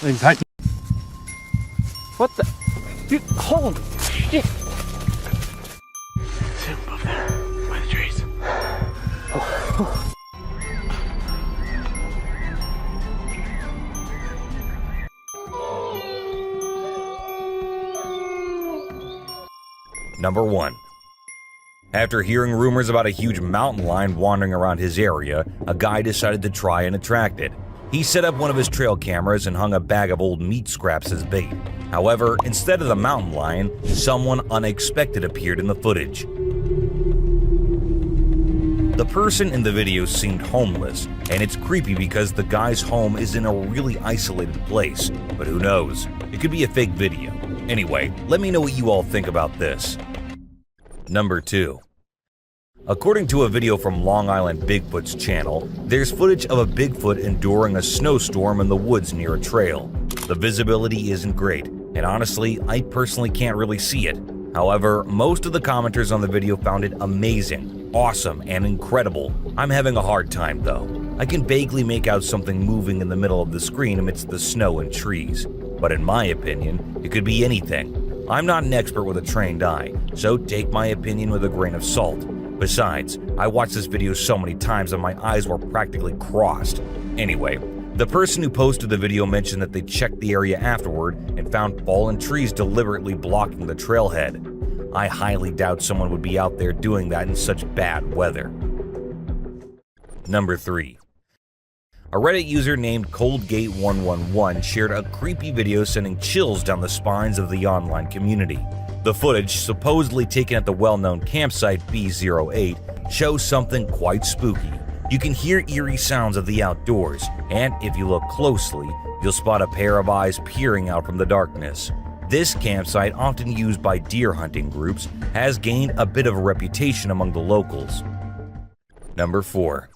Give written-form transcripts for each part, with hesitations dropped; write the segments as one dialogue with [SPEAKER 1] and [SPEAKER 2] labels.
[SPEAKER 1] Inside.
[SPEAKER 2] What the? Dude, holy shit!
[SPEAKER 1] See him above there, by the trees.
[SPEAKER 3] Number 1. After hearing rumors about a huge mountain lion wandering around his area, a guy decided to try and attract it. He set up one of his trail cameras and hung a bag of old meat scraps as bait. However, instead of the mountain lion, someone unexpected appeared in the footage. The person in the video seemed homeless, and it's creepy because the guy's home is in a really isolated place. But who knows? It could be a fake video. Anyway, let me know what you all think about this. Number 2. According to a video from Long Island Bigfoot's channel, there's footage of a Bigfoot enduring a snowstorm in the woods near a trail. The visibility isn't great, and honestly, I personally can't really see it. However, most of the commenters on the video found it amazing, awesome, and incredible. I'm having a hard time though. I can vaguely make out something moving in the middle of the screen amidst the snow and trees. But in my opinion, it could be anything. I'm not an expert with a trained eye, so take my opinion with a grain of salt. Besides, I watched this video so many times that my eyes were practically crossed. Anyway, the person who posted the video mentioned that they checked the area afterward and found fallen trees deliberately blocking the trailhead. I highly doubt someone would be out there doing that in such bad weather. Number 3. A Reddit user named ColdGate111 shared a creepy video sending chills down the spines of the online community. The footage, supposedly taken at the well-known campsite B08, shows something quite spooky. You can hear eerie sounds of the outdoors, and if you look closely, you'll spot a pair of eyes peering out from the darkness. This campsite, often used by deer hunting groups, has gained a bit of a reputation among the locals. Number 4.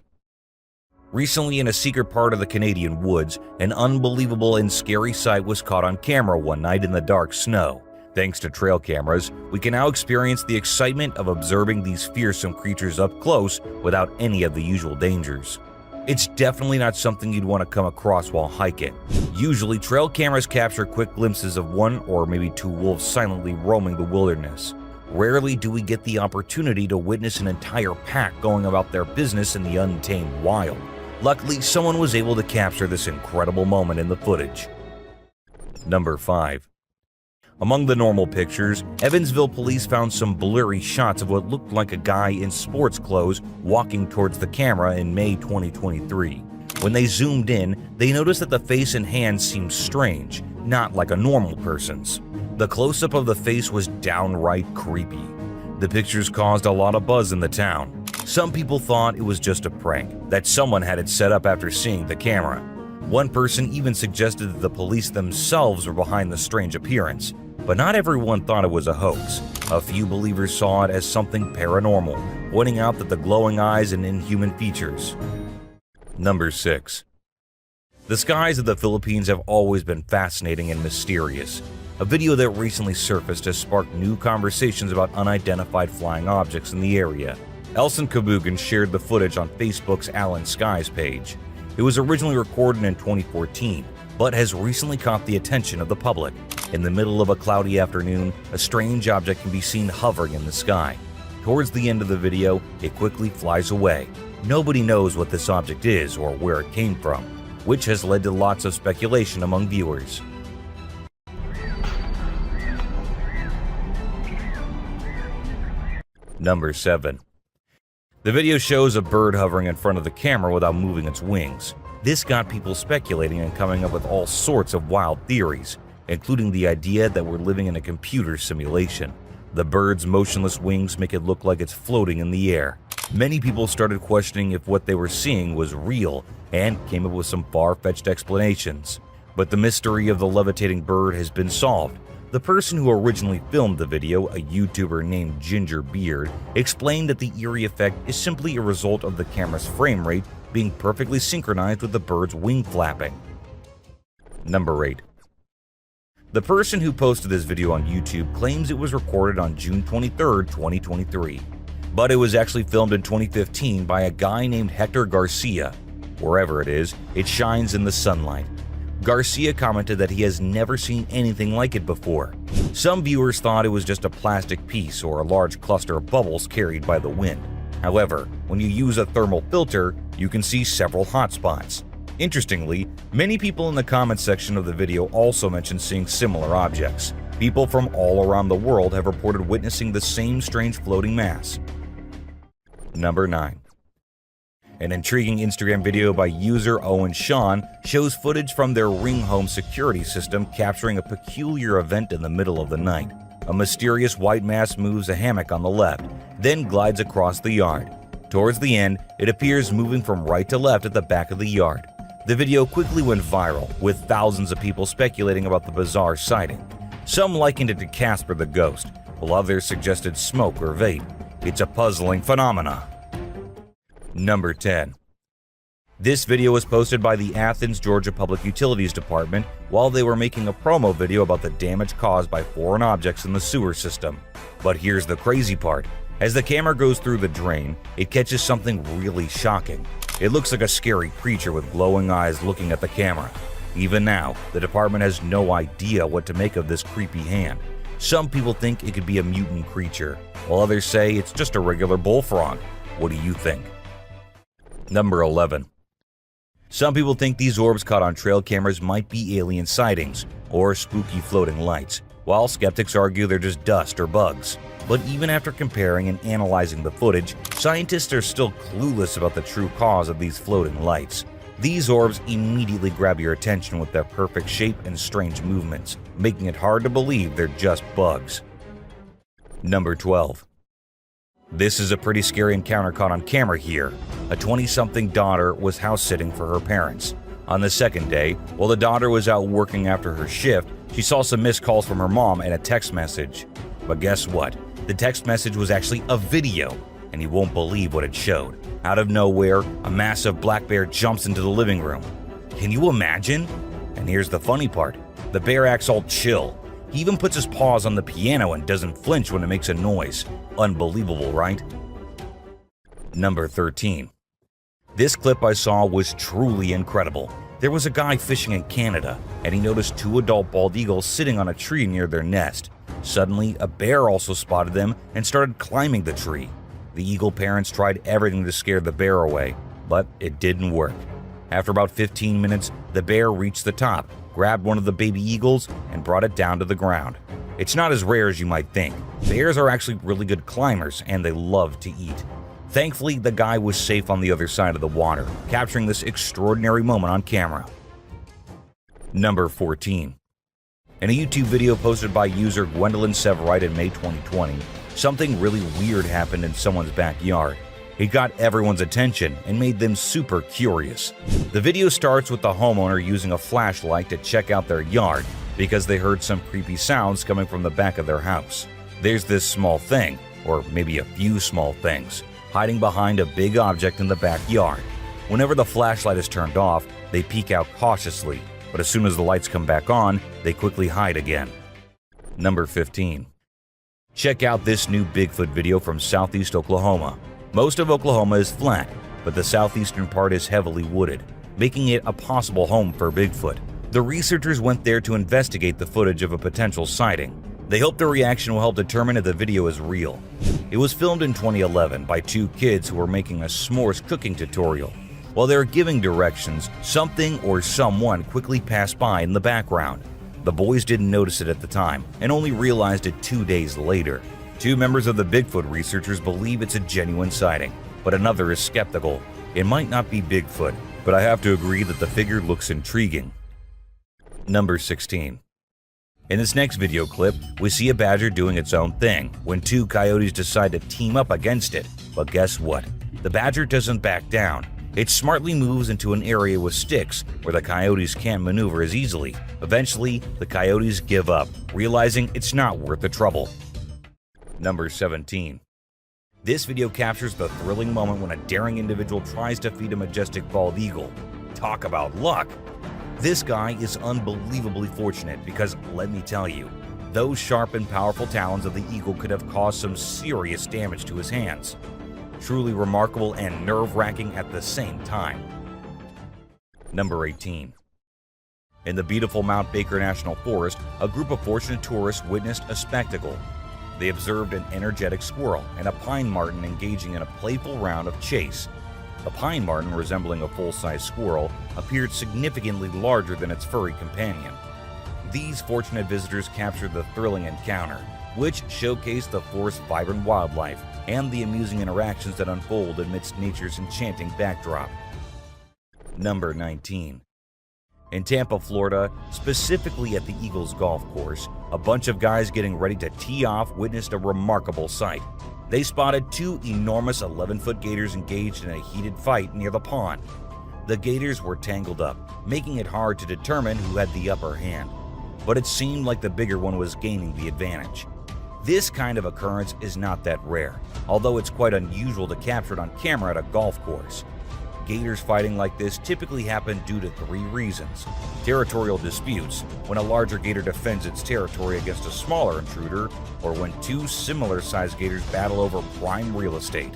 [SPEAKER 3] Recently, in a secret part of the Canadian woods, an unbelievable and scary sight was caught on camera one night in the dark snow. Thanks to trail cameras, we can now experience the excitement of observing these fearsome creatures up close without any of the usual dangers. It's definitely not something you'd want to come across while hiking. Usually, trail cameras capture quick glimpses of one or maybe two wolves silently roaming the wilderness. Rarely do we get the opportunity to witness an entire pack going about their business in the untamed wild. Luckily, someone was able to capture this incredible moment in the footage. Number 5. Among the normal pictures, Evansville police found some blurry shots of what looked like a guy in sports clothes walking towards the camera in May 2023. When they zoomed in, they noticed that the face and hands seemed strange, not like a normal person's. The close-up of the face was downright creepy. The pictures caused a lot of buzz in the town. Some people thought it was just a prank, that someone had it set up after seeing the camera. One person even suggested that the police themselves were behind the strange appearance, but not everyone thought it was a hoax. A few believers saw it as something paranormal, pointing out that the glowing eyes and inhuman features. Number 6. The skies of the Philippines have always been fascinating and mysterious. A video that recently surfaced has sparked new conversations about unidentified flying objects in the area. Elson Kabugan shared the footage on Facebook's Alan Skies page. It was originally recorded in 2014, but has recently caught the attention of the public. In the middle of a cloudy afternoon, a strange object can be seen hovering in the sky. Towards the end of the video, it quickly flies away. Nobody knows what this object is or where it came from, which has led to lots of speculation among viewers. Number 7. The video shows a bird hovering in front of the camera without moving its wings. This got people speculating and coming up with all sorts of wild theories, including the idea that we're living in a computer simulation. The bird's motionless wings make it look like it's floating in the air. Many people started questioning if what they were seeing was real and came up with some far-fetched explanations. But the mystery of the levitating bird has been solved. The person who originally filmed the video, a YouTuber named Ginger Beard, explained that the eerie effect is simply a result of the camera's frame rate being perfectly synchronized with the bird's wing flapping. Number 8. The person who posted this video on YouTube claims it was recorded on June 23, 2023, but it was actually filmed in 2015 by a guy named Hector Garcia. Wherever it is, it shines in the sunlight. Garcia commented that he has never seen anything like it before. Some viewers thought it was just a plastic piece or a large cluster of bubbles carried by the wind. However, when you use a thermal filter, you can see several hot spots. Interestingly, many people in the comments section of the video also mentioned seeing similar objects. People from all around the world have reported witnessing the same strange floating mass. Number 9. An intriguing Instagram video by user Owen Sean shows footage from their Ring Home security system capturing a peculiar event in the middle of the night. A mysterious white mass moves a hammock on the left, then glides across the yard. Towards the end, it appears moving from right to left at the back of the yard. The video quickly went viral, with thousands of people speculating about the bizarre sighting. Some likened it to Casper the Ghost, while others suggested smoke or vape. It's a puzzling phenomena. Number 10. This video was posted by the Athens, Georgia Public Utilities Department while they were making a promo video about the damage caused by foreign objects in the sewer system. But here's the crazy part. As the camera goes through the drain, it catches something really shocking. It looks like a scary creature with glowing eyes looking at the camera. Even now, the department has no idea what to make of this creepy hand. Some people think it could be a mutant creature, while others say it's just a regular bullfrog. What do you think? Number 11. Some people think these orbs caught on trail cameras might be alien sightings or spooky floating lights, while skeptics argue they're just dust or bugs. But even after comparing and analyzing the footage, scientists are still clueless about the true cause of these floating lights. These orbs immediately grab your attention with their perfect shape and strange movements, making it hard to believe they're just bugs. Number 12. This is a pretty scary encounter caught on camera here. A 20-something daughter was house-sitting for her parents. On the second day, while the daughter was out working after her shift, she saw some missed calls from her mom and a text message. But guess what? The text message was actually a video, and you won't believe what it showed. Out of nowhere, a massive black bear jumps into the living room. Can you imagine? And here's the funny part. The bear acts all chill. He even puts his paws on the piano and doesn't flinch when it makes a noise. Unbelievable, right? Number 13. This clip I saw was truly incredible. There was a guy fishing in Canada, and he noticed 2 adult bald eagles sitting on a tree near their nest. Suddenly, a bear also spotted them and started climbing the tree. The eagle parents tried everything to scare the bear away, but it didn't work. After about 15 minutes, the bear reached the top, grabbed one of the baby eagles, and brought it down to the ground. It's not as rare as you might think. Bears are actually really good climbers, and they love to eat. Thankfully, the guy was safe on the other side of the water, capturing this extraordinary moment on camera. Number 14. In a YouTube video posted by user Gwendolyn Severite in May 2020, something really weird happened in someone's backyard. It got everyone's attention and made them super curious. The video starts with the homeowner using a flashlight to check out their yard because they heard some creepy sounds coming from the back of their house. There's this small thing, or maybe a few small things, hiding behind a big object in the backyard. Whenever the flashlight is turned off, they peek out cautiously, but as soon as the lights come back on, they quickly hide again. Number 15. Check out this new Bigfoot video from southeast Oklahoma. Most of Oklahoma is flat, but the southeastern part is heavily wooded, making it a possible home for Bigfoot. The researchers went there to investigate the footage of a potential sighting. They hope the reaction will help determine if the video is real. It was filmed in 2011 by 2 kids who were making a s'mores cooking tutorial. While they were giving directions, something or someone quickly passed by in the background. The boys didn't notice it at the time and only realized it 2 days later. 2 members of the Bigfoot researchers believe it's a genuine sighting, but another is skeptical. It might not be Bigfoot, but I have to agree that the figure looks intriguing. Number 16. In this next video clip, we see a badger doing its own thing when 2 coyotes decide to team up against it. But guess what? The badger doesn't back down. It smartly moves into an area with sticks where the coyotes can't maneuver as easily. Eventually, the coyotes give up, realizing it's not worth the trouble. Number 17. This video captures the thrilling moment when a daring individual tries to feed a majestic bald eagle. Talk about luck! This guy is unbelievably fortunate because, let me tell you, those sharp and powerful talons of the eagle could have caused some serious damage to his hands. Truly remarkable and nerve-wracking at the same time. Number 18. In the beautiful Mount Baker National Forest, a group of fortunate tourists witnessed a spectacle. They observed an energetic squirrel and a pine marten engaging in a playful round of chase. The pine marten, resembling a full-size squirrel, appeared significantly larger than its furry companion. These fortunate visitors captured the thrilling encounter, which showcased the forest's vibrant wildlife and the amusing interactions that unfold amidst nature's enchanting backdrop. Number 19. In Tampa, Florida, specifically at the Eagles golf course, a bunch of guys getting ready to tee off witnessed a remarkable sight. They spotted two enormous 11-foot gators engaged in a heated fight near the pond. The gators were tangled up, making it hard to determine who had the upper hand, but it seemed like the bigger one was gaining the advantage. This kind of occurrence is not that rare, although it's quite unusual to capture it on camera at a golf course. Gators fighting like this typically happen due to three reasons: territorial disputes, when a larger gator defends its territory against a smaller intruder, or when two similar-sized gators battle over prime real estate.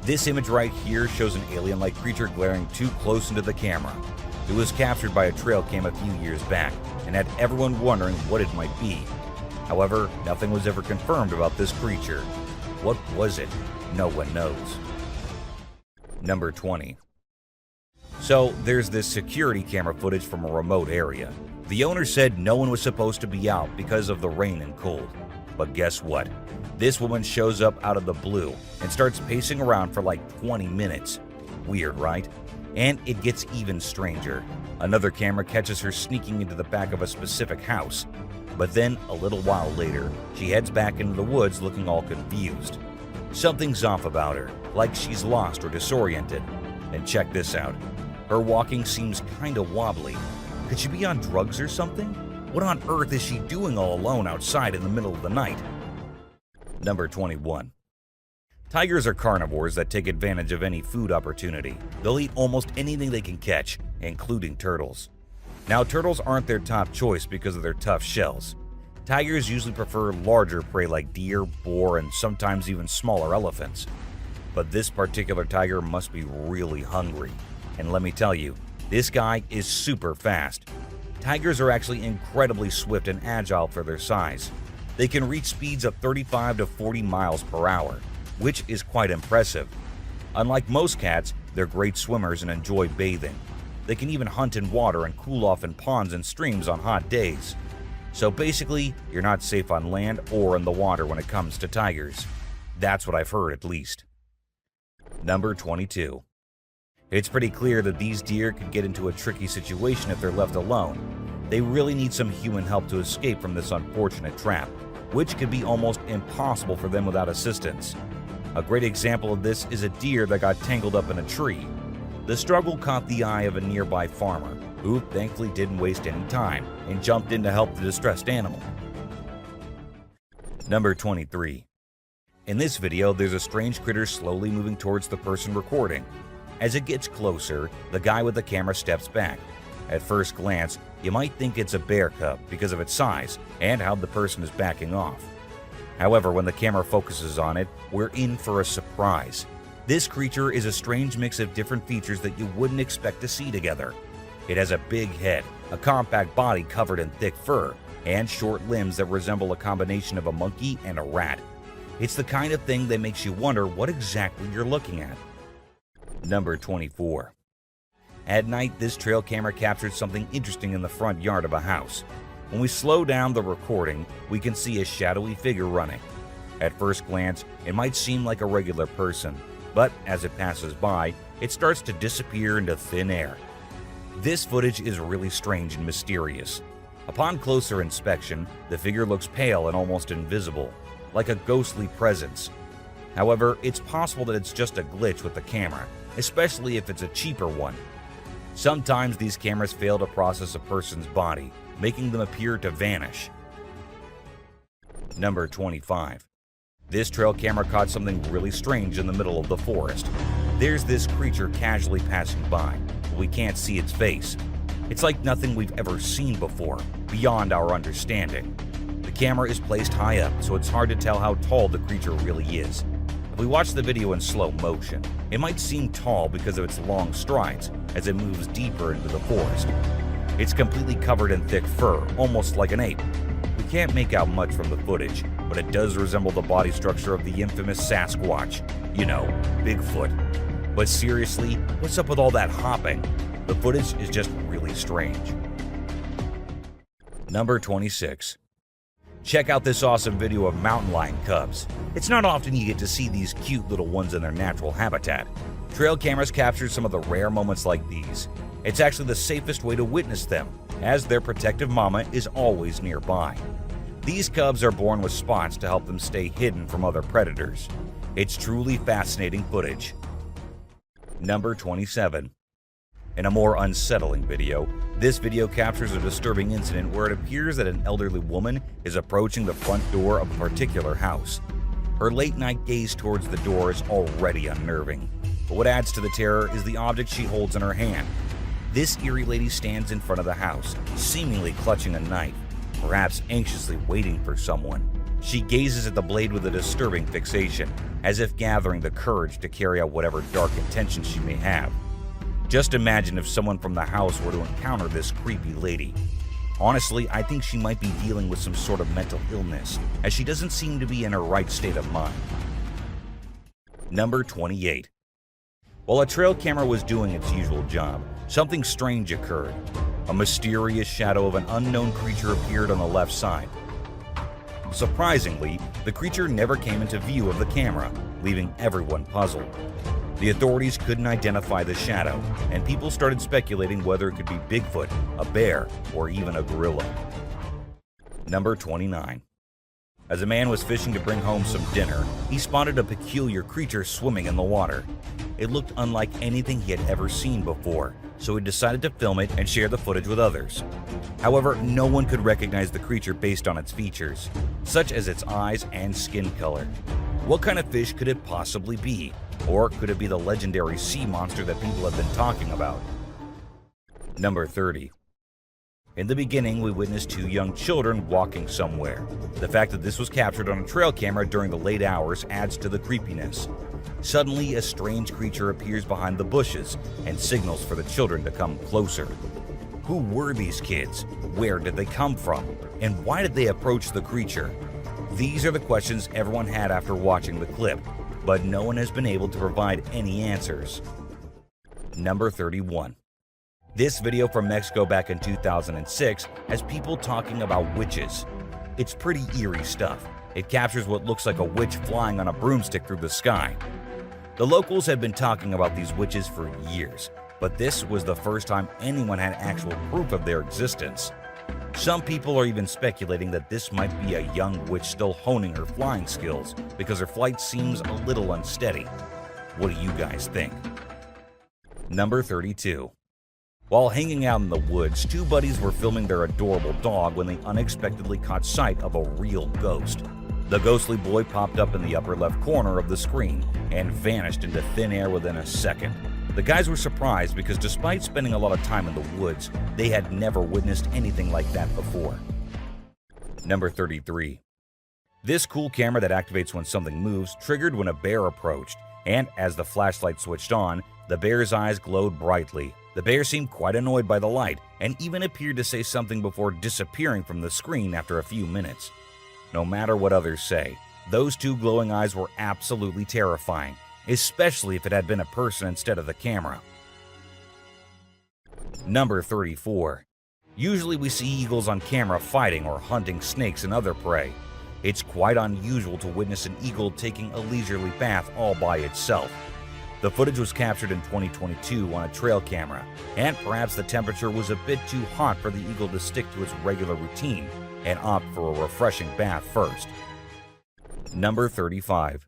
[SPEAKER 3] This image right here shows an alien-like creature glaring too close into the camera. It was captured by a trail cam a few years back and had everyone wondering what it might be. However, nothing was ever confirmed about this creature. What was it? No one knows. Number 20. So, there's this security camera footage from a remote area. The owner said no one was supposed to be out because of the rain and cold. But guess what? This woman shows up out of the blue and starts pacing around for like 20 minutes. Weird, right? And it gets even stranger. Another camera catches her sneaking into the back of a specific house. But then, a little while later, she heads back into the woods looking all confused. Something's off about her, like she's lost or disoriented. And check this out. Her walking seems kinda wobbly. Could she be on drugs or something? What on earth is she doing all alone outside in the middle of the night? Number 21. Tigers are carnivores that take advantage of any food opportunity. They'll eat almost anything they can catch, including turtles. Now, turtles aren't their top choice because of their tough shells. Tigers usually prefer larger prey like deer, boar, and sometimes even smaller elephants. But this particular tiger must be really hungry. And let me tell you, this guy is super fast. Tigers are actually incredibly swift and agile for their size. They can reach speeds of 35 to 40 miles per hour, which is quite impressive. Unlike most cats, they're great swimmers and enjoy bathing. They can even hunt in water and cool off in ponds and streams on hot days. So basically, you're not safe on land or in the water when it comes to tigers. That's what I've heard, at least. Number 22. It's pretty clear that these deer could get into a tricky situation if they're left alone. They really need some human help to escape from this unfortunate trap, which could be almost impossible for them without assistance. A great example of this is a deer that got tangled up in a tree. The struggle caught the eye of a nearby farmer, who thankfully didn't waste any time and jumped in to help the distressed animal. Number 23. In this video, there's a strange critter slowly moving towards the person recording. As it gets closer, the guy with the camera steps back. At first glance, you might think it's a bear cub because of its size and how the person is backing off. However, when the camera focuses on it, we're in for a surprise. This creature is a strange mix of different features that you wouldn't expect to see together. It has a big head, a compact body covered in thick fur, and short limbs that resemble a combination of a monkey and a rat. It's the kind of thing that makes you wonder what exactly you're looking at. Number 24. At night, this trail camera captured something interesting in the front yard of a house. When we slow down the recording, we can see a shadowy figure running. At first glance, it might seem like a regular person, but as it passes by, it starts to disappear into thin air. This footage is really strange and mysterious. Upon closer inspection, the figure looks pale and almost invisible, like a ghostly presence. However, it's possible that it's just a glitch with the camera, especially if it's a cheaper one. Sometimes these cameras fail to process a person's body, making them appear to vanish. Number 25. This trail camera caught something really strange in the middle of the forest. There's this creature casually passing by, but we can't see its face. It's like nothing we've ever seen before, beyond our understanding. The camera is placed high up, so it's hard to tell how tall the creature really is. If we watch the video in slow motion, it might seem tall because of its long strides as it moves deeper into the forest. It's completely covered in thick fur, almost like an ape. We can't make out much from the footage, but it does resemble the body structure of the infamous Sasquatch. You know, Bigfoot. But seriously, what's up with all that hopping? The footage is just really strange. Number 26. Check out this awesome video of mountain lion cubs. It's not often you get to see these cute little ones in their natural habitat. Trail cameras capture some of the rare moments like these. It's actually the safest way to witness them, as their protective mama is always nearby. These cubs are born with spots to help them stay hidden from other predators. It's truly fascinating footage. Number 27. In a more unsettling video, this video captures a disturbing incident where it appears that an elderly woman is approaching the front door of a particular house. Her late-night gaze towards the door is already unnerving, but what adds to the terror is the object she holds in her hand. This eerie lady stands in front of the house, seemingly clutching a knife, perhaps anxiously waiting for someone. She gazes at the blade with a disturbing fixation, as if gathering the courage to carry out whatever dark intention she may have. Just imagine if someone from the house were to encounter this creepy lady. Honestly, I think she might be dealing with some sort of mental illness, as she doesn't seem to be in her right state of mind. Number 28. While a trail camera was doing its usual job, something strange occurred. A mysterious shadow of an unknown creature appeared on the left side. Surprisingly, the creature never came into view of the camera, leaving everyone puzzled. The authorities couldn't identify the shadow, and people started speculating whether it could be Bigfoot, a bear, or even a gorilla. Number 29. As a man was fishing to bring home some dinner, he spotted a peculiar creature swimming in the water. It looked unlike anything he had ever seen before, so he decided to film it and share the footage with others. However, no one could recognize the creature based on its features, such as its eyes and skin color. What kind of fish could it possibly be? Or could it be the legendary sea monster that people have been talking about? Number 30. In the beginning, we witnessed two young children walking somewhere. The fact that this was captured on a trail camera during the late hours adds to the creepiness. Suddenly, a strange creature appears behind the bushes and signals for the children to come closer. Who were these kids? Where did they come from? And why did they approach the creature? These are the questions everyone had after watching the clip, but no one has been able to provide any answers. Number 31. This video from Mexico back in 2006 has people talking about witches. It's pretty eerie stuff. It captures what looks like a witch flying on a broomstick through the sky. The locals had been talking about these witches for years, but this was the first time anyone had actual proof of their existence. Some people are even speculating that this might be a young witch still honing her flying skills because her flight seems a little unsteady. What do you guys think? Number 32. While hanging out in the woods, two buddies were filming their adorable dog when they unexpectedly caught sight of a real ghost. The ghostly boy popped up in the upper left corner of the screen and vanished into thin air within a second. The guys were surprised because despite spending a lot of time in the woods, they had never witnessed anything like that before. Number 33. This cool camera that activates when something moves triggered when a bear approached, and as the flashlight switched on, the bear's eyes glowed brightly. The bear seemed quite annoyed by the light and even appeared to say something before disappearing from the screen after a few minutes. No matter what others say, those two glowing eyes were absolutely terrifying, especially if it had been a person instead of the camera. Number 34. Usually we see eagles on camera fighting or hunting snakes and other prey. It's quite unusual to witness an eagle taking a leisurely bath all by itself. The footage was captured in 2022 on a trail camera, and perhaps the temperature was a bit too hot for the eagle to stick to its regular routine and opt for a refreshing bath first. Number 35.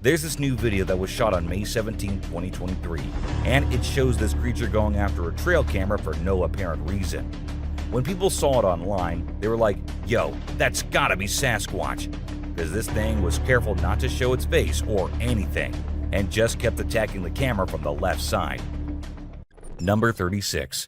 [SPEAKER 3] There's this new video that was shot on May 17, 2023, and it shows this creature going after a trail camera for no apparent reason. When people saw it online, they were like, "Yo, that's gotta be Sasquatch," because this thing was careful not to show its face or anything, and just kept attacking the camera from the left side. Number 36.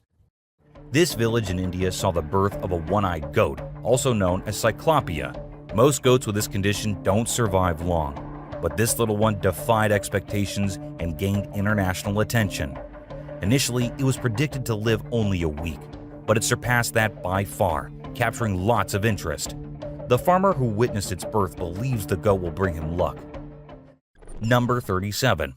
[SPEAKER 3] This village in India saw the birth of a one-eyed goat, also known as cyclopia. Most goats with this condition don't survive long, but this little one defied expectations and gained international attention. Initially, it was predicted to live only a week, but it surpassed that by far, capturing lots of interest. The farmer who witnessed its birth believes the goat will bring him luck. Number 37.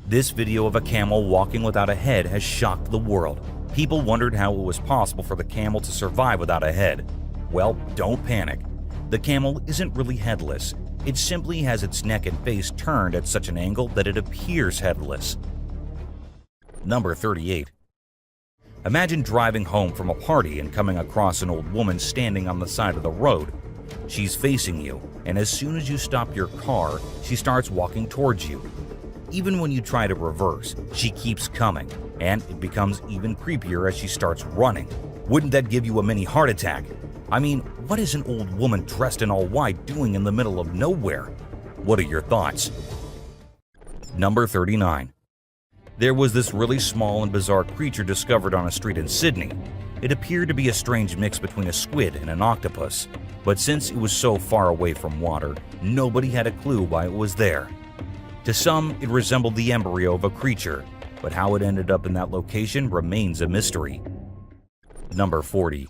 [SPEAKER 3] This video of a camel walking without a head has shocked the world. People wondered how it was possible for the camel to survive without a head. Well, don't panic. The camel isn't really headless. It simply has its neck and face turned at such an angle that it appears headless. Number 38. Imagine driving home from a party and coming across an old woman standing on the side of the road. She's facing you, and as soon as you stop your car, she starts walking towards you. Even when you try to reverse, she keeps coming, and it becomes even creepier as she starts running. Wouldn't that give you a mini heart attack? I mean, what is an old woman dressed in all white doing in the middle of nowhere? What are your thoughts? Number 39. There was this really small and bizarre creature discovered on a street in Sydney. It appeared to be a strange mix between a squid and an octopus, but since it was so far away from water, nobody had a clue why it was there. To some, it resembled the embryo of a creature, but how it ended up in that location remains a mystery. Number 40.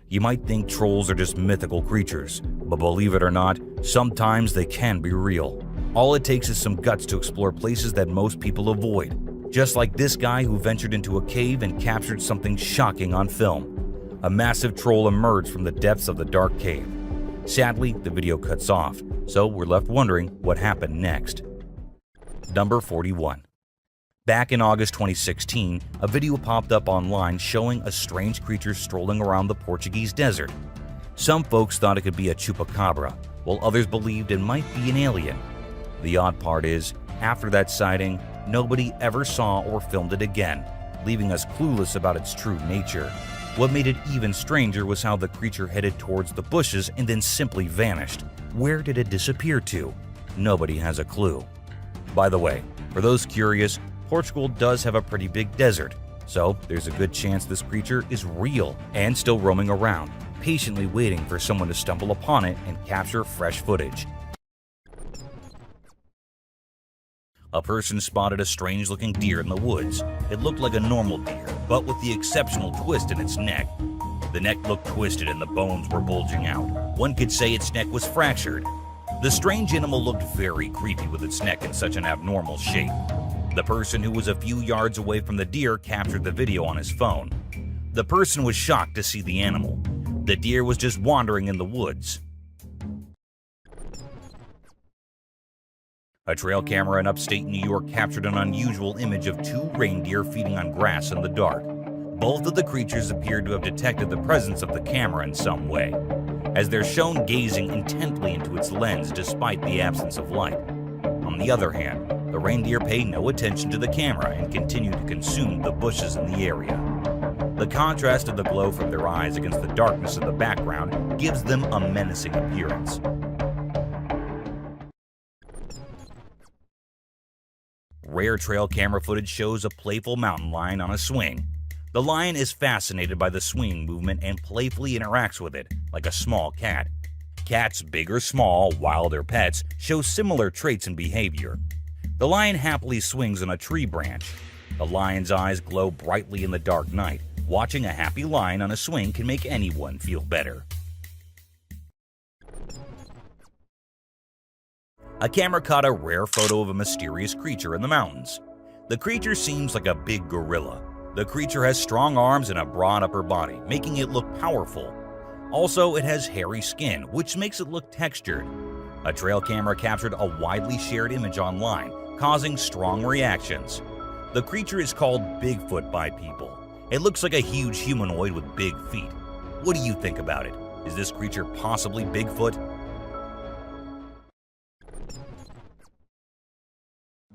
[SPEAKER 3] You might think trolls are just mythical creatures, but believe it or not, sometimes they can be real. All it takes is some guts to explore places that most people avoid, just like this guy who ventured into a cave and captured something shocking on film. A massive troll emerged from the depths of the dark cave. Sadly, the video cuts off, so we're left wondering what happened next. Number 41. Back in August 2016, a video popped up online showing a strange creature strolling around the Portuguese desert. Some folks thought it could be a chupacabra, while others believed it might be an alien. The odd part is, after that sighting, nobody ever saw or filmed it again, leaving us clueless about its true nature. What made it even stranger was how the creature headed towards the bushes and then simply vanished. Where did it disappear to? Nobody has a clue. By the way, for those curious, Portugal does have a pretty big desert, so there's a good chance this creature is real and still roaming around, patiently waiting for someone to stumble upon it and capture fresh footage. A person spotted a strange-looking deer in the woods. It looked like a normal deer, but with the exceptional twist in its neck. The neck looked twisted and the bones were bulging out. One could say its neck was fractured. The strange animal looked very creepy with its neck in such an abnormal shape. The person who was a few yards away from the deer captured the video on his phone. The person was shocked to see the animal. The deer was just wandering in the woods. A trail camera in upstate New York captured an unusual image of two reindeer feeding on grass in the dark. Both of the creatures appeared to have detected the presence of the camera in some way, as they're shown gazing intently into its lens despite the absence of light. On the other hand, the reindeer pay no attention to the camera and continue to consume the bushes in the area. The contrast of the glow from their eyes against the darkness of the background gives them a menacing appearance. Rare trail camera footage shows a playful mountain lion on a swing. The lion is fascinated by the swing movement and playfully interacts with it, like a small cat. Cats, big or small, wild or pets, show similar traits and behavior. The lion happily swings on a tree branch. The lion's eyes glow brightly in the dark night. Watching a happy lion on a swing can make anyone feel better. A camera caught a rare photo of a mysterious creature in the mountains. The creature seems like a big gorilla. The creature has strong arms and a broad upper body, making it look powerful. Also, it has hairy skin, which makes it look textured. A trail camera captured a widely shared image online, causing strong reactions. The creature is called Bigfoot by people. It looks like a huge humanoid with big feet. What do you think about it? Is this creature possibly Bigfoot?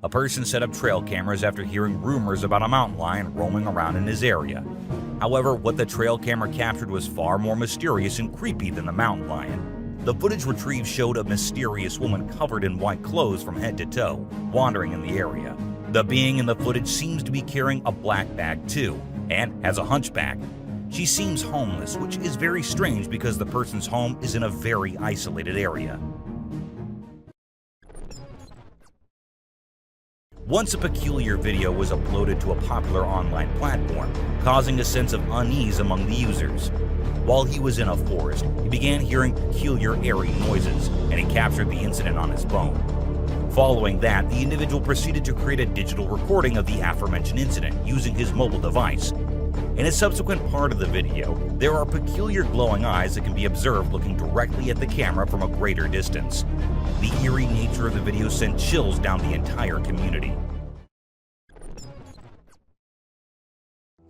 [SPEAKER 3] A person set up trail cameras after hearing rumors about a mountain lion roaming around in his area. However, what the trail camera captured was far more mysterious and creepy than the mountain lion. The footage retrieved showed a mysterious woman covered in white clothes from head to toe, wandering in the area. The being in the footage seems to be carrying a black bag too, and has a hunchback. She seems homeless, which is very strange because the person's home is in a very isolated area. Once a peculiar video was uploaded to a popular online platform, causing a sense of unease among the users. While he was in a forest, he began hearing peculiar airy noises, and he captured the incident on his phone. Following that, the individual proceeded to create a digital recording of the aforementioned incident using his mobile device. In a subsequent part of the video, there are peculiar glowing eyes that can be observed looking directly at the camera from a greater distance. The eerie nature of the video sent chills down the entire community.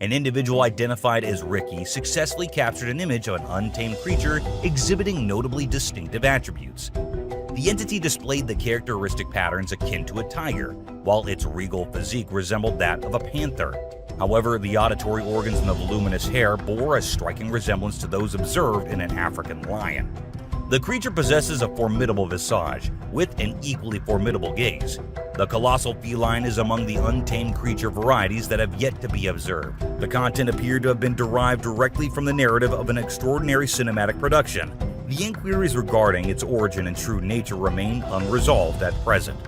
[SPEAKER 3] An individual identified as Ricky successfully captured an image of an untamed creature exhibiting notably distinctive attributes. The entity displayed the characteristic patterns akin to a tiger, while its regal physique resembled that of a panther. However, the auditory organs and the voluminous hair bore a striking resemblance to those observed in an African lion. The creature possesses a formidable visage, with an equally formidable gaze. The colossal feline is among the untamed creature varieties that have yet to be observed. The content appeared to have been derived directly from the narrative of an extraordinary cinematic production. The inquiries regarding its origin and true nature remain unresolved at present.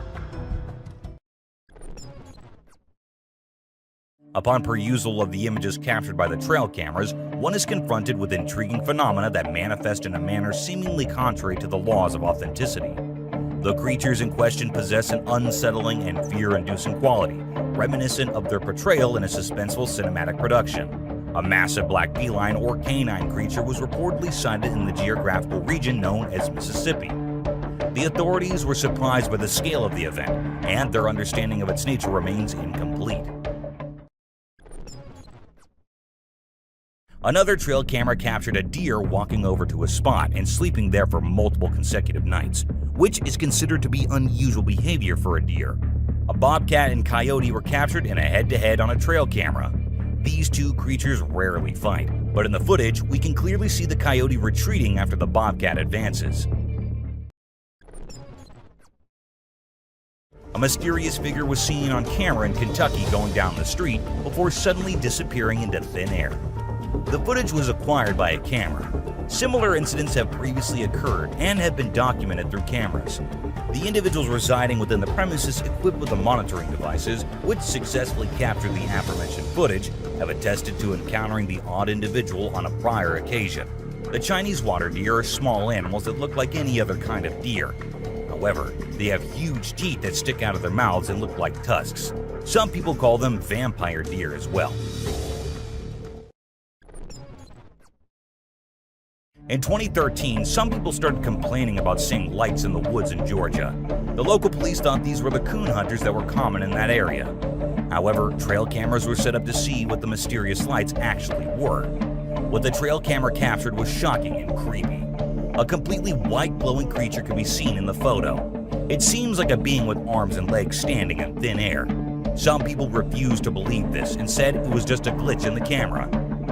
[SPEAKER 3] Upon perusal of the images captured by the trail cameras, one is confronted with intriguing phenomena that manifest in a manner seemingly contrary to the laws of authenticity. The creatures in question possess an unsettling and fear-inducing quality, reminiscent of their portrayal in a suspenseful cinematic production. A massive black feline or canine creature was reportedly sighted in the geographical region known as Mississippi. The authorities were surprised by the scale of the event, and their understanding of its nature remains incomplete. Another trail camera captured a deer walking over to a spot and sleeping there for multiple consecutive nights, which is considered to be unusual behavior for a deer. A bobcat and coyote were captured in a head-to-head on a trail camera. These two creatures rarely fight, but in the footage, we can clearly see the coyote retreating after the bobcat advances. A mysterious figure was seen on camera in Kentucky going down the street before suddenly disappearing into thin air. The footage was acquired by a camera. Similar incidents have previously occurred and have been documented through cameras. The individuals residing within the premises equipped with the monitoring devices, which successfully captured the aforementioned footage, have attested to encountering the odd individual on a prior occasion. The Chinese water deer are small animals that look like any other kind of deer. However, they have huge teeth that stick out of their mouths and look like tusks. Some people call them vampire deer as well. In 2013, some people started complaining about seeing lights in the woods in Georgia. The local police thought these were the coon hunters that were common in that area. However, trail cameras were set up to see what the mysterious lights actually were. What the trail camera captured was shocking and creepy. A completely white glowing creature can be seen in the photo. It seems like a being with arms and legs standing in thin air. Some people refused to believe this and said it was just a glitch in the camera.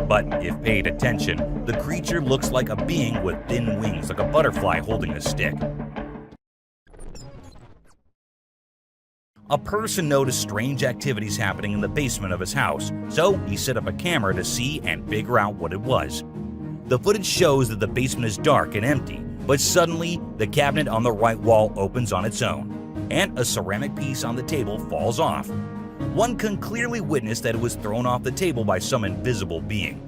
[SPEAKER 3] But if paid attention, the creature looks like a being with thin wings, like a butterfly holding a stick. A person noticed strange activities happening in the basement of his house, so he set up a camera to see and figure out what it was. The footage shows that the basement is dark and empty, but suddenly the cabinet on the right wall opens on its own, and a ceramic piece on the table falls off. One can clearly witness that it was thrown off the table by some invisible being.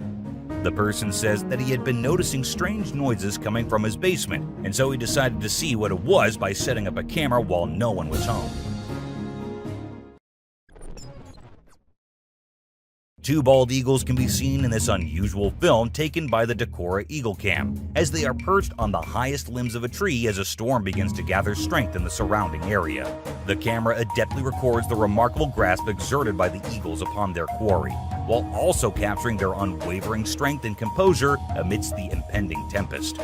[SPEAKER 3] The person says that he had been noticing strange noises coming from his basement, and so he decided to see what it was by setting up a camera while no one was home. Two bald eagles can be seen in this unusual film taken by the Decorah Eagle Cam, as they are perched on the highest limbs of a tree as a storm begins to gather strength in the surrounding area. The camera adeptly records the remarkable grasp exerted by the eagles upon their quarry, while also capturing their unwavering strength and composure amidst the impending tempest.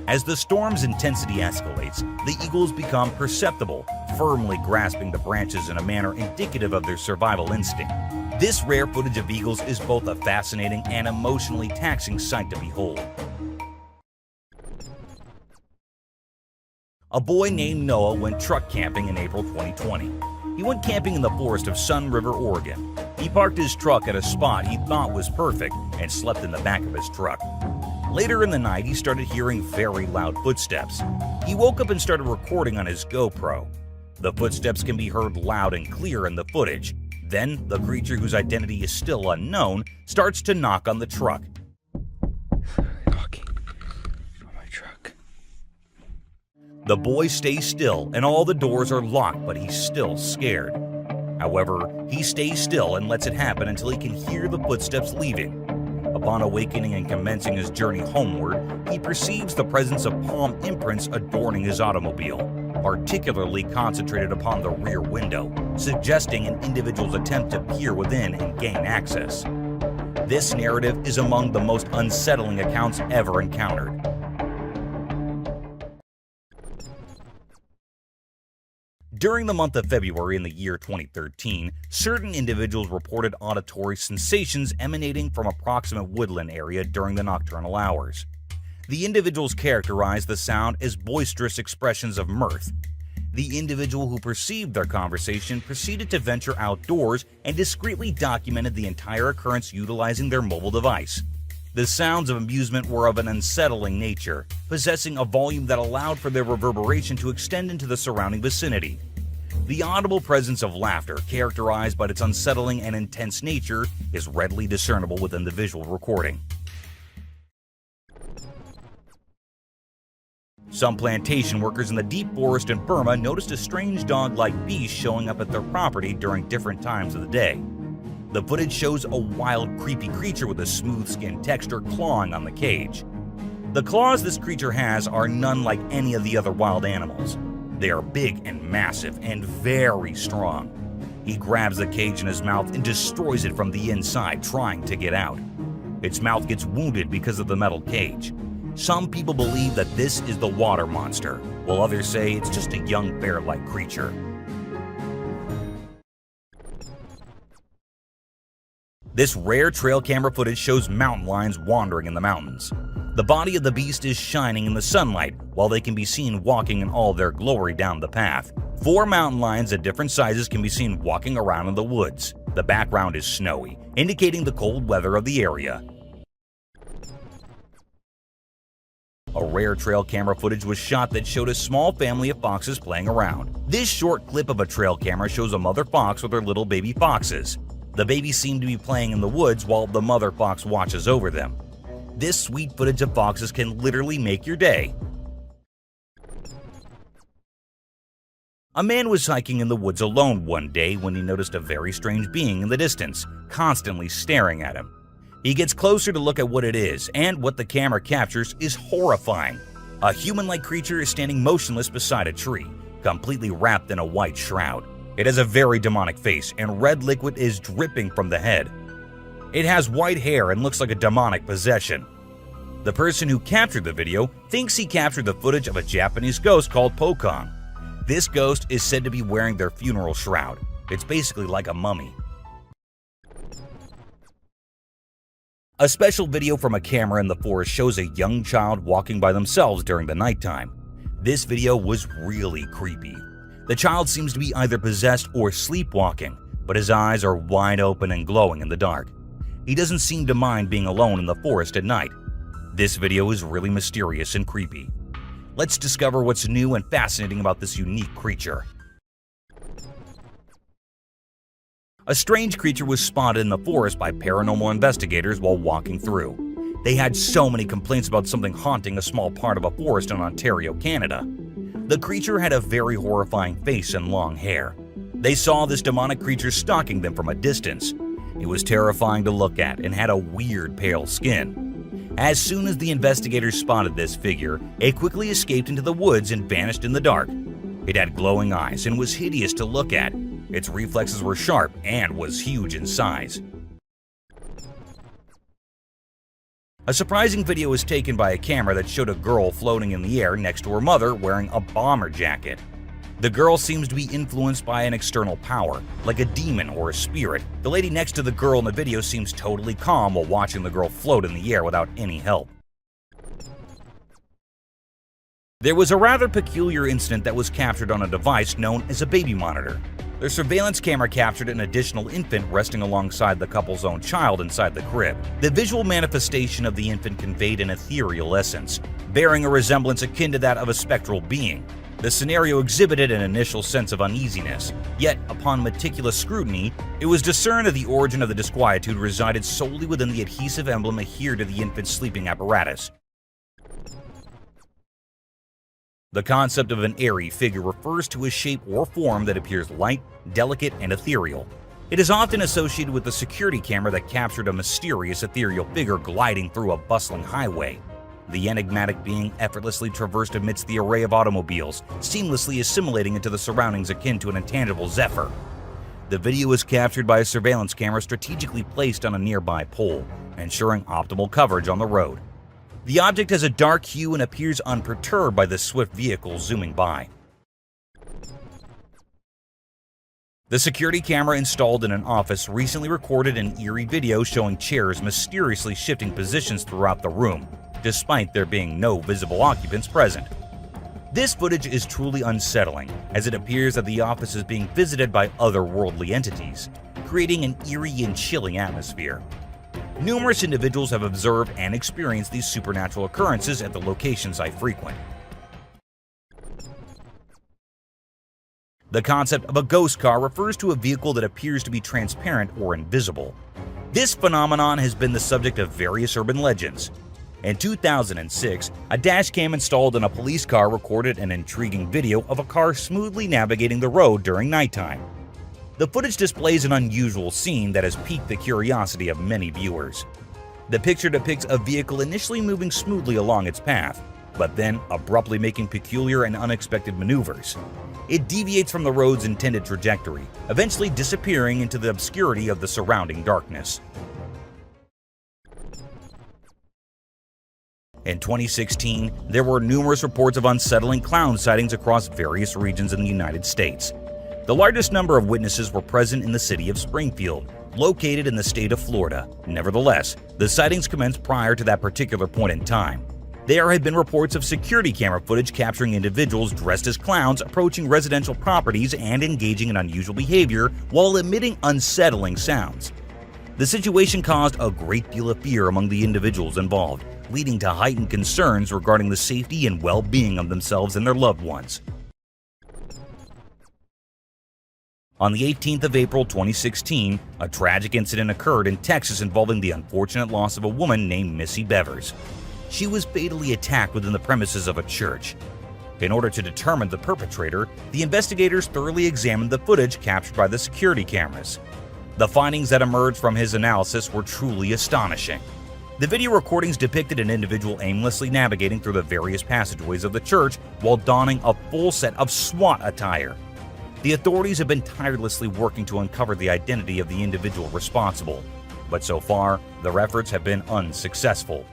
[SPEAKER 3] As the storm's intensity escalates, the eagles become perceptible, firmly grasping the branches in a manner indicative of their survival instinct. This rare footage of eagles is both a fascinating and emotionally taxing sight to behold. A boy named Noah went truck camping in April 2020. He went camping in the forest of Sun River, Oregon. He parked his truck at a spot he thought was perfect and slept in the back of his truck. Later in the night, he started hearing very loud footsteps. He woke up and started recording on his GoPro. The footsteps can be heard loud and clear in the footage. Then, the creature, whose identity is still unknown, starts to knock on the truck.
[SPEAKER 2] Knocking on my truck.
[SPEAKER 3] The boy stays still and all the doors are locked, but he's still scared. However, he stays still and lets it happen until he can hear the footsteps leaving. Upon awakening and commencing his journey homeward, he perceives the presence of palm imprints adorning his automobile, particularly concentrated upon the rear window, suggesting an individual's attempt to peer within and gain access. This narrative is among the most unsettling accounts ever encountered. During the month of February in the year 2013, certain individuals reported auditory sensations emanating from approximate woodland area during the nocturnal hours. The individuals characterized the sound as boisterous expressions of mirth. The individual who perceived their conversation proceeded to venture outdoors and discreetly documented the entire occurrence utilizing their mobile device. The sounds of amusement were of an unsettling nature, possessing a volume that allowed for their reverberation to extend into the surrounding vicinity. The audible presence of laughter, characterized by its unsettling and intense nature, is readily discernible within the visual recording. Some plantation workers in the deep forest in Burma noticed a strange dog-like beast showing up at their property during different times of the day. The footage shows a wild, creepy creature with a smooth skin texture clawing on the cage. The claws this creature has are none like any of the other wild animals. They are big and massive and very strong. He grabs the cage in his mouth and destroys it from the inside, trying to get out. Its mouth gets wounded because of the metal cage. Some people believe that this is the water monster, while others say it's just a young bear-like creature. This rare trail camera footage shows mountain lions wandering in the mountains. The body of the beast is shining in the sunlight, while they can be seen walking in all their glory down the path. 4 mountain lions at different sizes can be seen walking around in the woods. The background is snowy, indicating the cold weather of the area. A rare trail camera footage was shot that showed a small family of foxes playing around. This short clip of a trail camera shows a mother fox with her little baby foxes. The babies seem to be playing in the woods while the mother fox watches over them. This sweet footage of foxes can literally make your day. A man was hiking in the woods alone one day when he noticed a very strange being in the distance, constantly staring at him. He gets closer to look at what it is, and what the camera captures is horrifying. A human-like creature is standing motionless beside a tree, completely wrapped in a white shroud. It has a very demonic face, and red liquid is dripping from the head. It has white hair and looks like a demonic possession. The person who captured the video thinks he captured the footage of a Japanese ghost called Pokon. This ghost is said to be wearing their funeral shroud. It's basically like a mummy. A special video from a camera in the forest shows a young child walking by themselves during the nighttime. This video was really creepy. The child seems to be either possessed or sleepwalking, but his eyes are wide open and glowing in the dark. He doesn't seem to mind being alone in the forest at night. This video is really mysterious and creepy. Let's discover what's new and fascinating about this unique creature. A strange creature was spotted in the forest by paranormal investigators while walking through. They had so many complaints about something haunting a small part of a forest in Ontario, Canada. The creature had a very horrifying face and long hair. They saw this demonic creature stalking them from a distance. It was terrifying to look at and had a weird pale skin. As soon as the investigators spotted this figure, it quickly escaped into the woods and vanished in the dark. It had glowing eyes and was hideous to look at. Its reflexes were sharp and was huge in size. A surprising video was taken by a camera that showed a girl floating in the air next to her mother wearing a bomber jacket. The girl seems to be influenced by an external power, like a demon or a spirit. The lady next to the girl in the video seems totally calm while watching the girl float in the air without any help. There was a rather peculiar incident that was captured on a device known as a baby monitor. The surveillance camera captured an additional infant resting alongside the couple's own child inside the crib. The visual manifestation of the infant conveyed an ethereal essence, bearing a resemblance akin to that of a spectral being. The scenario exhibited an initial sense of uneasiness, yet upon meticulous scrutiny, it was discerned that the origin of the disquietude resided solely within the adhesive emblem adhered to the infant's sleeping apparatus. The concept of an airy figure refers to a shape or form that appears light, delicate, and ethereal. It is often associated with the security camera that captured a mysterious ethereal figure gliding through a bustling highway. The enigmatic being effortlessly traversed amidst the array of automobiles, seamlessly assimilating into the surroundings akin to an intangible zephyr. The video was captured by a surveillance camera strategically placed on a nearby pole, ensuring optimal coverage on the road. The object has a dark hue and appears unperturbed by the swift vehicle zooming by. The security camera installed in an office recently recorded an eerie video showing chairs mysteriously shifting positions throughout the room, despite there being no visible occupants present. This footage is truly unsettling, as it appears that the office is being visited by otherworldly entities, creating an eerie and chilling atmosphere. Numerous individuals have observed and experienced these supernatural occurrences at the locations I frequent. The concept of a ghost car refers to a vehicle that appears to be transparent or invisible. This phenomenon has been the subject of various urban legends. In 2006, a dashcam installed in a police car recorded an intriguing video of a car smoothly navigating the road during nighttime. The footage displays an unusual scene that has piqued the curiosity of many viewers. The picture depicts a vehicle initially moving smoothly along its path, but then abruptly making peculiar and unexpected maneuvers. It deviates from the road's intended trajectory, eventually disappearing into the obscurity of the surrounding darkness. In 2016, there were numerous reports of unsettling clown sightings across various regions in the United States. The largest number of witnesses were present in the city of Springfield, located in the state of Florida. Nevertheless, the sightings commenced prior to that particular point in time. There had been reports of security camera footage capturing individuals dressed as clowns approaching residential properties and engaging in unusual behavior while emitting unsettling sounds. The situation caused a great deal of fear among the individuals involved, leading to heightened concerns regarding the safety and well-being of themselves and their loved ones. On the 18th of April 2016, a tragic incident occurred in Texas involving the unfortunate loss of a woman named Missy Bevers. She was fatally attacked within the premises of a church. In order to determine the perpetrator, the investigators thoroughly examined the footage captured by the security cameras. The findings that emerged from his analysis were truly astonishing. The video recordings depicted an individual aimlessly navigating through the various passageways of the church while donning a full set of SWAT attire. The authorities have been tirelessly working to uncover the identity of the individual responsible, but so far, their efforts have been unsuccessful.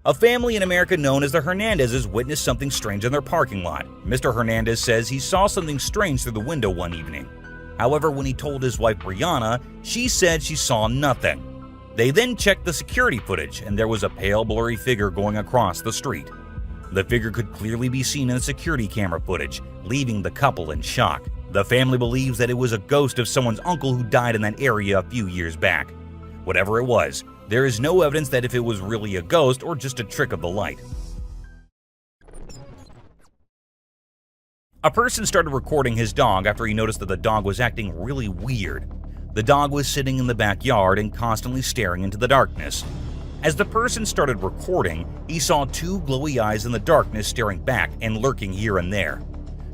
[SPEAKER 3] A family in America known as the Hernandezes witnessed something strange in their parking lot. Mr. Hernandez says he saw something strange through the window one evening. However, when he told his wife Brianna, she said she saw nothing. They then checked the security footage, and there was a pale, blurry figure going across the street. The figure could clearly be seen in the security camera footage, leaving the couple in shock. The family believes that it was a ghost of someone's uncle who died in that area a few years back. Whatever it was, there is no evidence that if it was really a ghost or just a trick of the light. A person started recording his dog after he noticed that the dog was acting really weird. The dog was sitting in the backyard and constantly staring into the darkness. As the person started recording, he saw two glowy eyes in the darkness staring back and lurking here and there.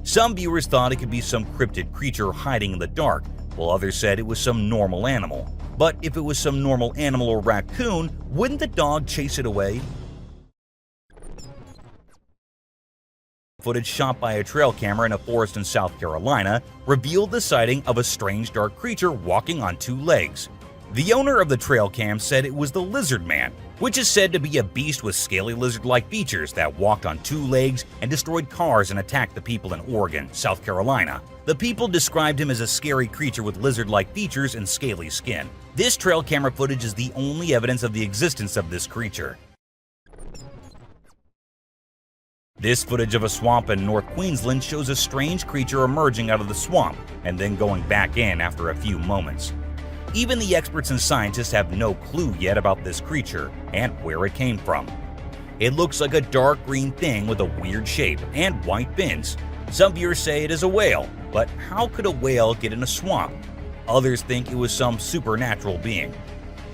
[SPEAKER 3] Some viewers thought it could be some cryptid creature hiding in the dark, while others said it was some normal animal. But if it was some normal animal or raccoon, wouldn't the dog chase it away? Footage shot by a trail camera in a forest in South Carolina revealed the sighting of a strange dark creature walking on two legs. The owner of the trail cam said it was the lizard man, which is said to be a beast with scaly lizard-like features that walked on two legs and destroyed cars and attacked the people in Oregon, South Carolina. The people described him as a scary creature with lizard-like features and scaly skin. This trail camera footage is the only evidence of the existence of this creature. This footage of a swamp in North Queensland shows a strange creature emerging out of the swamp and then going back in after a few moments. Even the experts and scientists have no clue yet about this creature and where it came from. It looks like a dark green thing with a weird shape and white fins. Some viewers say it is a whale, but how could a whale get in a swamp? Others think it was some supernatural being.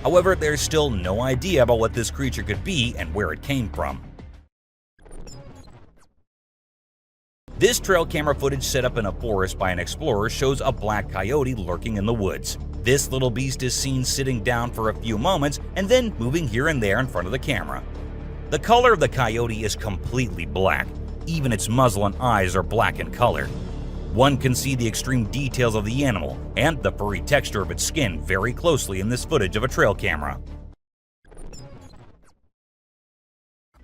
[SPEAKER 3] However, there's still no idea about what this creature could be and where it came from. This trail camera footage set up in a forest by an explorer shows a black coyote lurking in the woods. This little beast is seen sitting down for a few moments and then moving here and there in front of the camera. The color of the coyote is completely black. Even its muzzle and eyes are black in color. One can see the extreme details of the animal and the furry texture of its skin very closely in this footage of a trail camera.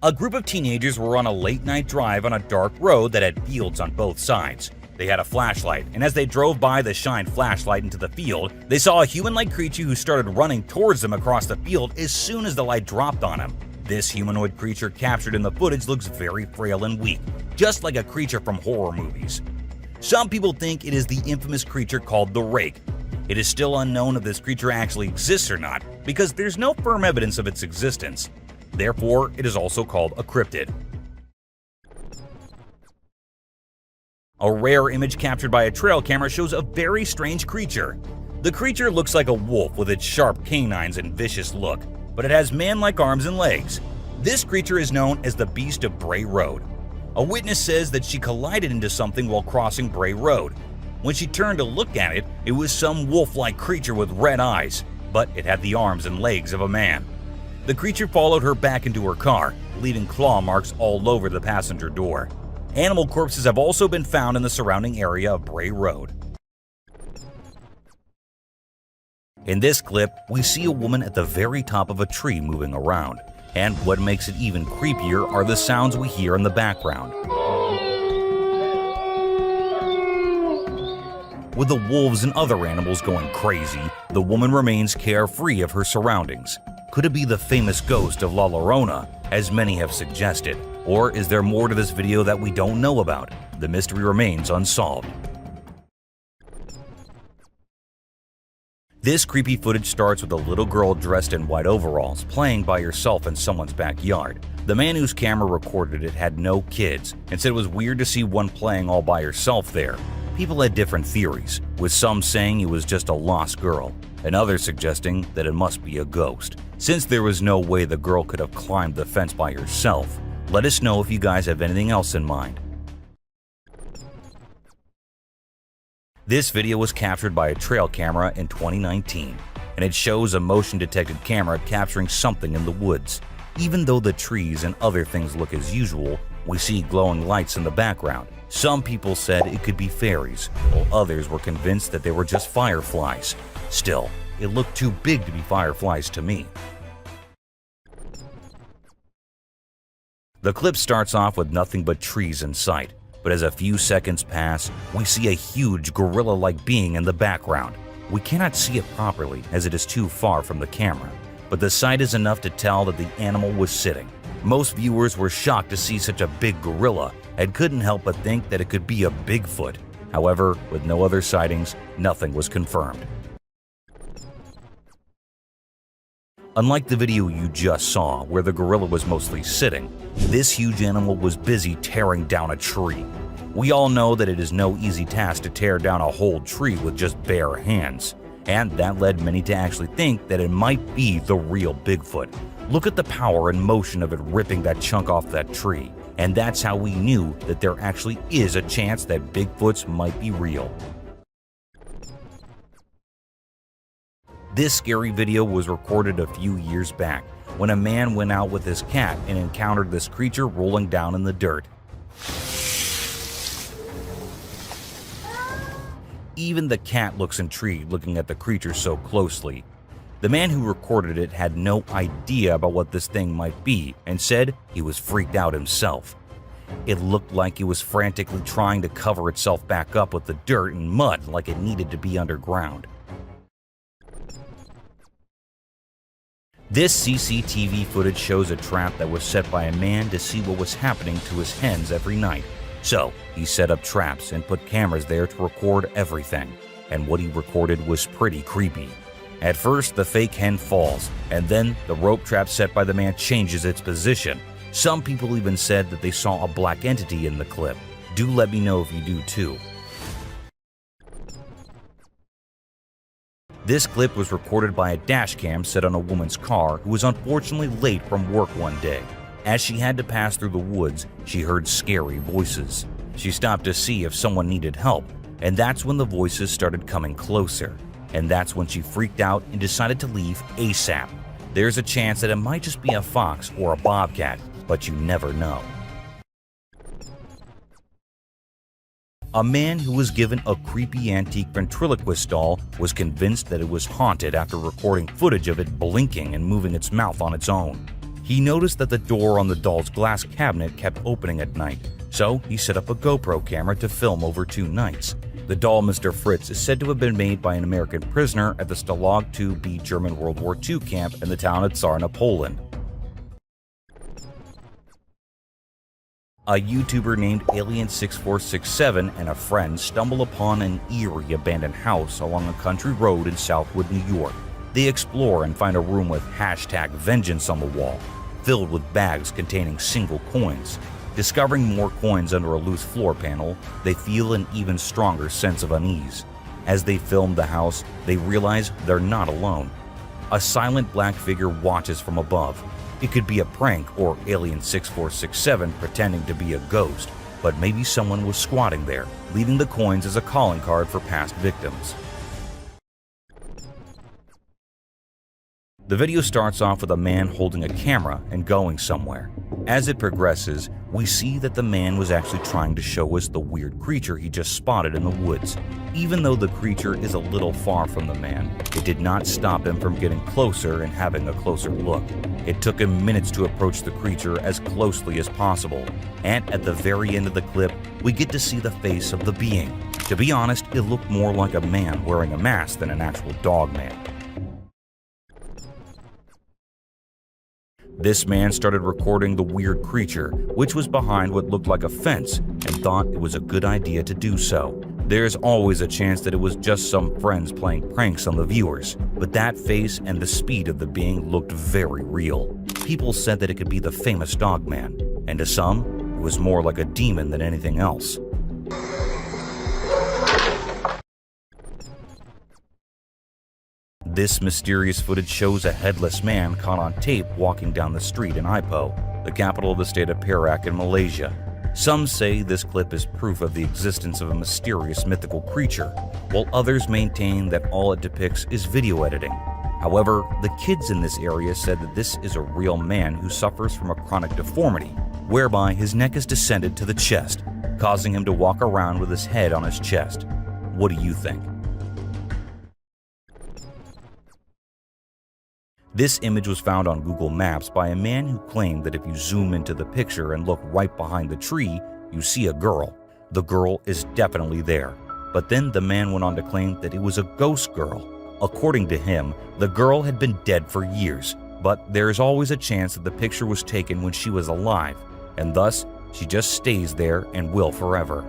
[SPEAKER 3] A group of teenagers were on a late-night drive on a dark road that had fields on both sides. They had a flashlight, and as they drove by the shined flashlight into the field, they saw a human-like creature who started running towards them across the field as soon as the light dropped on him. This humanoid creature captured in the footage looks very frail and weak, just like a creature from horror movies. Some people think it is the infamous creature called the Rake. It is still unknown if this creature actually exists or not, because there's no firm evidence of its existence. Therefore, it is also called a cryptid. A rare image captured by a trail camera shows a very strange creature. The creature looks like a wolf with its sharp canines and vicious look, but it has man-like arms and legs. This creature is known as the Beast of Bray Road. A witness says that she collided into something while crossing Bray Road. When she turned to look at it, it was some wolf-like creature with red eyes, but it had the arms and legs of a man. The creature followed her back into her car, leaving claw marks all over the passenger door. Animal corpses have also been found in the surrounding area of Bray Road. In this clip, we see a woman at the very top of a tree moving around, and what makes it even creepier are the sounds we hear in the background. With the wolves and other animals going crazy, the woman remains carefree of her surroundings. Could it be the famous ghost of La Llorona, as many have suggested? Or is there more to this video that we don't know about? The mystery remains unsolved. This creepy footage starts with a little girl dressed in white overalls playing by herself in someone's backyard. The man whose camera recorded it had no kids and said it was weird to see one playing all by herself there. People had different theories, with some saying it was just a lost girl, and others suggesting that it must be a ghost. Since there was no way the girl could have climbed the fence by herself, let us know if you guys have anything else in mind. This video was captured by a trail camera in 2019, and it shows a motion-detected camera capturing something in the woods. Even though the trees and other things look as usual, we see glowing lights in the background. Some people said it could be fairies, while others were convinced that they were just fireflies. Still, it looked too big to be fireflies to me. The clip starts off with nothing but trees in sight, but as a few seconds pass, we see a huge gorilla-like being in the background. We cannot see it properly as it is too far from the camera, but the sight is enough to tell that the animal was sitting. Most viewers were shocked to see such a big gorilla and couldn't help but think that it could be a Bigfoot. However, with no other sightings, nothing was confirmed. Unlike the video you just saw, where the gorilla was mostly sitting, this huge animal was busy tearing down a tree. We all know that it is no easy task to tear down a whole tree with just bare hands, and that led many to actually think that it might be the real Bigfoot. Look at the power and motion of it ripping that chunk off that tree, and that's how we knew that there actually is a chance that Bigfoots might be real. This scary video was recorded a few years back when a man went out with his cat and encountered this creature rolling down in the dirt. Even the cat looks intrigued looking at the creature so closely. The man who recorded it had no idea about what this thing might be and said he was freaked out himself. It looked like it was frantically trying to cover itself back up with the dirt and mud like it needed to be underground. This CCTV footage shows a trap that was set by a man to see what was happening to his hens every night. So, he set up traps and put cameras there to record everything, and what he recorded was pretty creepy. At first, the fake hen falls, and then the rope trap set by the man changes its position. Some people even said that they saw a black entity in the clip. Do let me know if you do too. This clip was recorded by a dashcam set on a woman's car who was unfortunately late from work one day. As she had to pass through the woods, she heard scary voices. She stopped to see if someone needed help, and that's when the voices started coming closer. And that's when she freaked out and decided to leave ASAP. There's a chance that it might just be a fox or a bobcat, but you never know. A man who was given a creepy antique ventriloquist doll was convinced that it was haunted after recording footage of it blinking and moving its mouth on its own. He noticed that the door on the doll's glass cabinet kept opening at night, so he set up a GoPro camera to film over 2 nights. The doll Mr. Fritz is said to have been made by an American prisoner at the Stalag 2B German World War II camp in the town of Czarna, Poland. A YouTuber named Alien6467 and a friend stumble upon an eerie abandoned house along a country road in Southwood, New York. They explore and find a room with #vengeance on the wall, filled with bags containing single coins. Discovering more coins under a loose floor panel, they feel an even stronger sense of unease. As they film the house, they realize they're not alone. A silent black figure watches from above. It could be a prank or Alien6467 pretending to be a ghost, but maybe someone was squatting there, leaving the coins as a calling card for past victims. The video starts off with a man holding a camera and going somewhere. As it progresses, we see that the man was actually trying to show us the weird creature he just spotted in the woods. Even though the creature is a little far from the man, it did not stop him from getting closer and having a closer look. It took him minutes to approach the creature as closely as possible, and at the very end of the clip, we get to see the face of the being. To be honest, it looked more like a man wearing a mask than an actual dog man. This man started recording the weird creature, which was behind what looked like a fence, and thought it was a good idea to do so. There's always a chance that it was just some friends playing pranks on the viewers, but that face and the speed of the being looked very real. People said that it could be the famous Dogman, and to some, it was more like a demon than anything else. This mysterious footage shows a headless man caught on tape walking down the street in Ipoh, the capital of the state of Perak in Malaysia. Some say this clip is proof of the existence of a mysterious mythical creature, while others maintain that all it depicts is video editing. However, the kids in this area said that this is a real man who suffers from a chronic deformity, whereby his neck is descended to the chest, causing him to walk around with his head on his chest. What do you think? This image was found on Google Maps by a man who claimed that if you zoom into the picture and look right behind the tree, you see a girl. The girl is definitely there. But then the man went on to claim that it was a ghost girl. According to him, the girl had been dead for years, but there is always a chance that the picture was taken when she was alive, and thus she just stays there and will forever.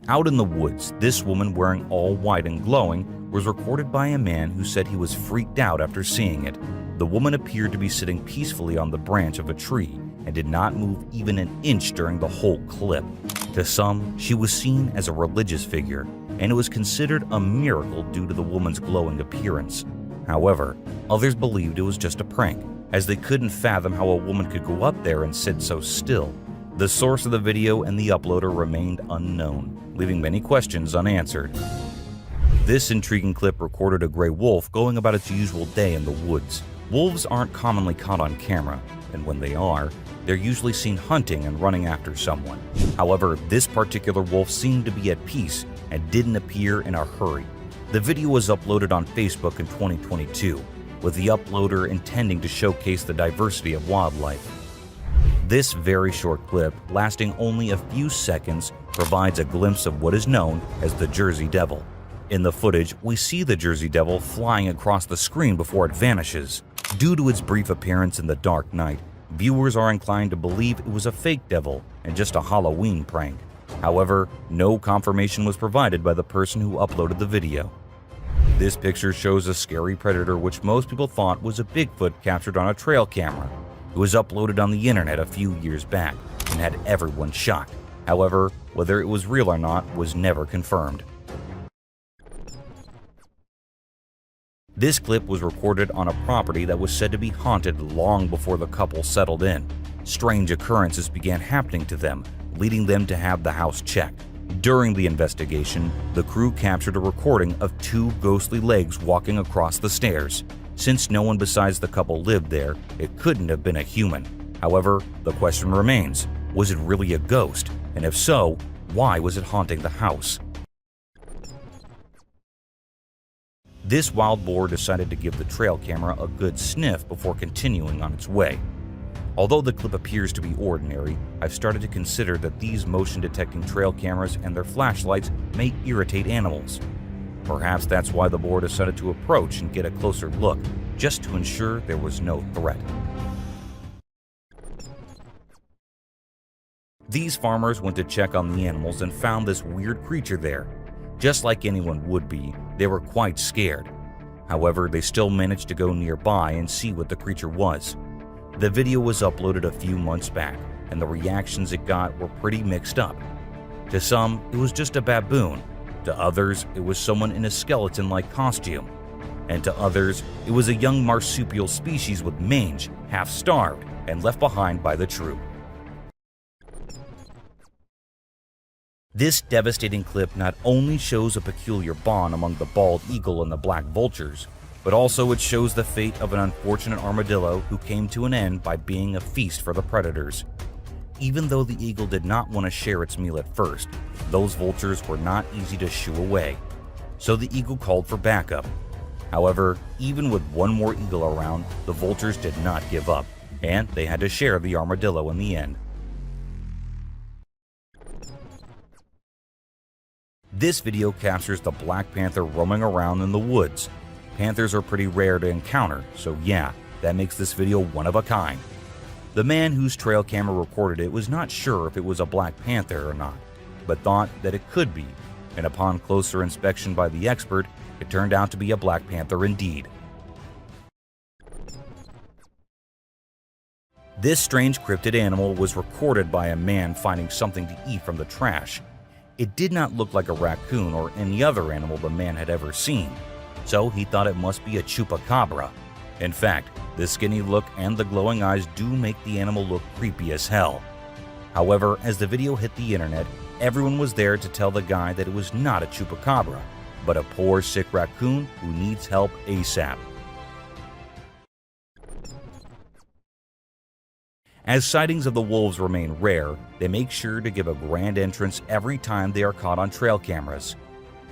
[SPEAKER 3] Out in the woods, this woman wearing all white and glowing was recorded by a man who said he was freaked out after seeing it. The woman appeared to be sitting peacefully on the branch of a tree and did not move even an inch during the whole clip. To some, she was seen as a religious figure, and it was considered a miracle due to the woman's glowing appearance. However, others believed it was just a prank, as they couldn't fathom how a woman could go up there and sit so still. The source of the video and the uploader remained unknown, leaving many questions unanswered. This intriguing clip recorded a gray wolf going about its usual day in the woods. Wolves aren't commonly caught on camera, and when they are, they're usually seen hunting and running after someone. However, this particular wolf seemed to be at peace and didn't appear in a hurry. The video was uploaded on Facebook in 2022, with the uploader intending to showcase the diversity of wildlife. This very short clip, lasting only a few seconds, provides a glimpse of what is known as the Jersey Devil. In the footage, we see the Jersey Devil flying across the screen before it vanishes. Due to its brief appearance in the dark night, viewers are inclined to believe it was a fake devil and just a Halloween prank. However, no confirmation was provided by the person who uploaded the video. This picture shows a scary predator which most people thought was a Bigfoot captured on a trail camera. It was uploaded on the internet a few years back and had everyone shocked. However, whether it was real or not was never confirmed. This clip was recorded on a property that was said to be haunted long before the couple settled in. Strange occurrences began happening to them, leading them to have the house checked. During the investigation, the crew captured a recording of two ghostly legs walking across the stairs. Since no one besides the couple lived there, it couldn't have been a human. However, the question remains, was it really a ghost? And if so, why was it haunting the house? This wild boar decided to give the trail camera a good sniff before continuing on its way. Although the clip appears to be ordinary, I've started to consider that these motion-detecting trail cameras and their flashlights may irritate animals. Perhaps that's why the boar decided to approach and get a closer look, just to ensure there was no threat. These farmers went to check on the animals and found this weird creature there. Just like anyone would be, they were quite scared. However, they still managed to go nearby and see what the creature was. The video was uploaded a few months back, and the reactions it got were pretty mixed up. To some, it was just a baboon. To others, it was someone in a skeleton-like costume. And to others, it was a young marsupial species with mange, half-starved, and left behind by the troop. This devastating clip not only shows a peculiar bond among the bald eagle and the black vultures, but also it shows the fate of an unfortunate armadillo who came to an end by being a feast for the predators. Even though the eagle did not want to share its meal at first, those vultures were not easy to shoo away. So the eagle called for backup. However, even with one more eagle around, the vultures did not give up, and they had to share the armadillo in the end. This video captures the black panther roaming around in the woods. Panthers are pretty rare to encounter, so yeah, that makes this video one of a kind. The man whose trail camera recorded it was not sure if it was a black panther or not, but thought that it could be, and upon closer inspection by the expert, it turned out to be a black panther indeed. This strange cryptid animal was recorded by a man finding something to eat from the trash. It did not look like a raccoon or any other animal the man had ever seen, so he thought it must be a chupacabra. In fact, the skinny look and the glowing eyes do make the animal look creepy as hell. However, as the video hit the internet, everyone was there to tell the guy that it was not a chupacabra, but a poor sick raccoon who needs help ASAP. As sightings of the wolves remain rare, they make sure to give a grand entrance every time they are caught on trail cameras.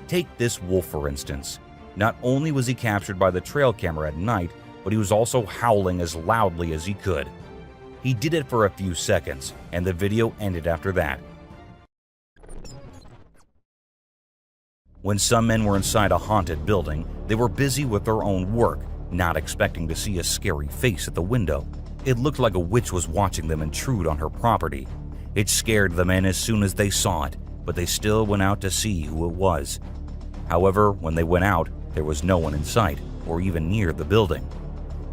[SPEAKER 3] Take this wolf for instance. Not only was he captured by the trail camera at night, but he was also howling as loudly as he could. He did it for a few seconds, and the video ended after that. When some men were inside a haunted building, they were busy with their own work, not expecting to see a scary face at the window. It looked like a witch was watching them intrude on her property. It scared the men as soon as they saw it, but they still went out to see who it was. However, when they went out, there was no one in sight or even near the building.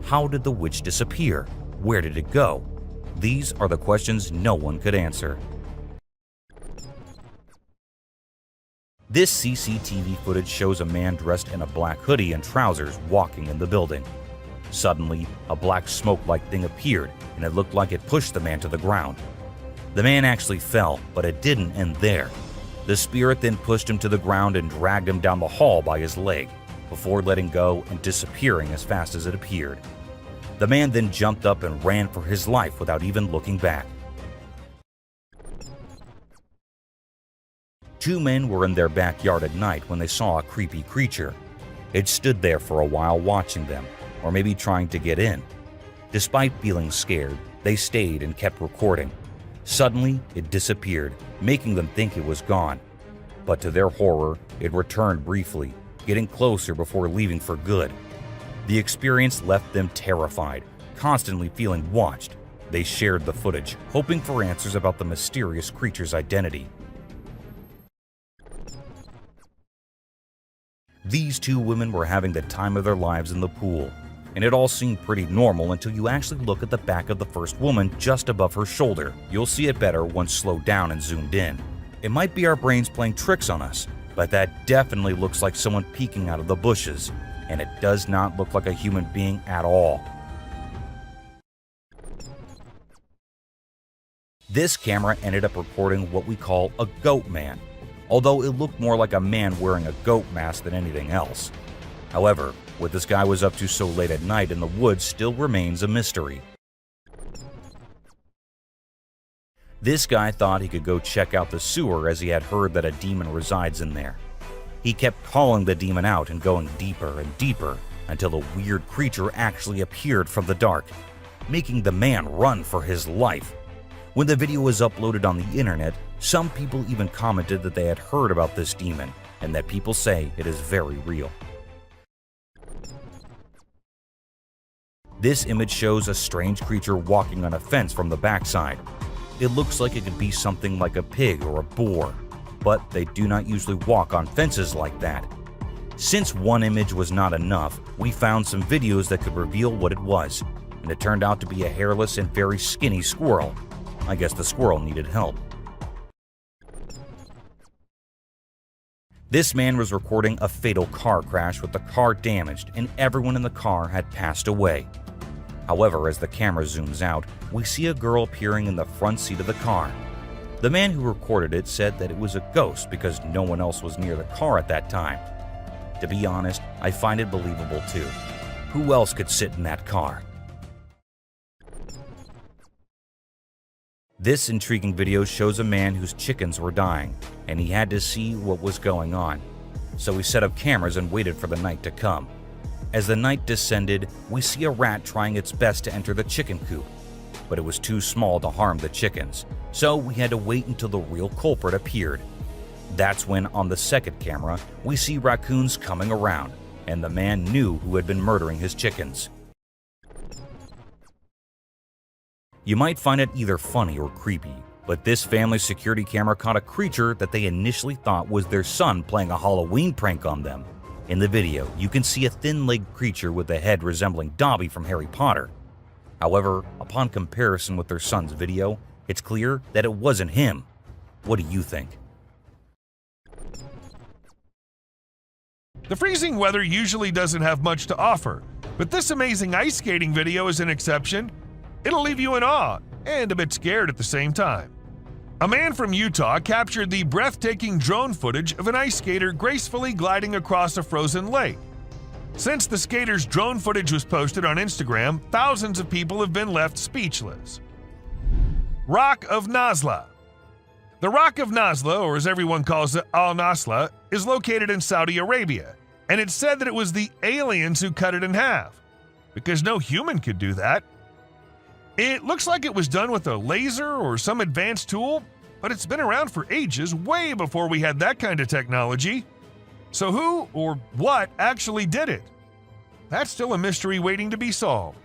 [SPEAKER 3] How did the witch disappear? Where did it go? These are the questions no one could answer. This CCTV footage shows a man dressed in a black hoodie and trousers walking in the building. Suddenly, a black smoke-like thing appeared, and it looked like it pushed the man to the ground. The man actually fell, but it didn't end there. The spirit then pushed him to the ground and dragged him down the hall by his leg, before letting go and disappearing as fast as it appeared. The man then jumped up and ran for his life without even looking back. Two men were in their backyard at night when they saw a creepy creature. It stood there for a while watching them, or maybe trying to get in. Despite feeling scared, they stayed and kept recording. Suddenly, it disappeared, making them think it was gone. But to their horror, it returned briefly, getting closer before leaving for good. The experience left them terrified, constantly feeling watched. They shared the footage, hoping for answers about the mysterious creature's identity. These two women were having the time of their lives in the pool, and it all seemed pretty normal until you actually look at the back of the first woman just above her shoulder. You'll see it better once slowed down and zoomed in. It might be our brains playing tricks on us, but that definitely looks like someone peeking out of the bushes, and it does not look like a human being at all. This camera ended up recording what we call a goat man, although it looked more like a man wearing a goat mask than anything else. However, what this guy was up to so late at night in the woods still remains a mystery. This guy thought he could go check out the sewer as he had heard that a demon resides in there. He kept calling the demon out and going deeper and deeper until a weird creature actually appeared from the dark, making the man run for his life. When the video was uploaded on the internet, some people even commented that they had heard about this demon and that people say it is very real. This image shows a strange creature walking on a fence from the backside. It looks like it could be something like a pig or a boar, but they do not usually walk on fences like that. Since one image was not enough, we found some videos that could reveal what it was, and it turned out to be a hairless and very skinny squirrel. I guess the squirrel needed help. This man was recording a fatal car crash with the car damaged and everyone in the car had passed away. However, as the camera zooms out, we see a girl appearing in the front seat of the car. The man who recorded it said that it was a ghost because no one else was near the car at that time. To be honest, I find it believable too. Who else could sit in that car? This intriguing video shows a man whose chickens were dying, and he had to see what was going on. So he set up cameras and waited for the night to come. As the night descended, we see a rat trying its best to enter the chicken coop, but it was too small to harm the chickens, so we had to wait until the real culprit appeared. That's when, on the second camera, we see raccoons coming around, and the man knew who had been murdering his chickens. You might find it either funny or creepy, but this family's security camera caught a creature that they initially thought was their son playing a Halloween prank on them. In the video, you can see a thin-legged creature with a head resembling Dobby from Harry Potter. However, upon comparison with their son's video, it's clear that it wasn't him. What do you think?
[SPEAKER 4] The freezing weather usually doesn't have much to offer, but this amazing ice skating video is an exception. It'll leave you in awe and a bit scared at the same time. A man from Utah captured the breathtaking drone footage of an ice skater gracefully gliding across a frozen lake. Since the skater's drone footage was posted on Instagram, thousands of people have been left speechless. Rock of Nazla. The Rock of Nazla, or as everyone calls it, Al-Nasla, is located in Saudi Arabia, and it's said that it was the aliens who cut it in half, because no human could do that. It looks like it was done with a laser or some advanced tool, but it's been around for ages, way before we had that kind of technology. So who or what actually did it? That's still a mystery waiting to be solved.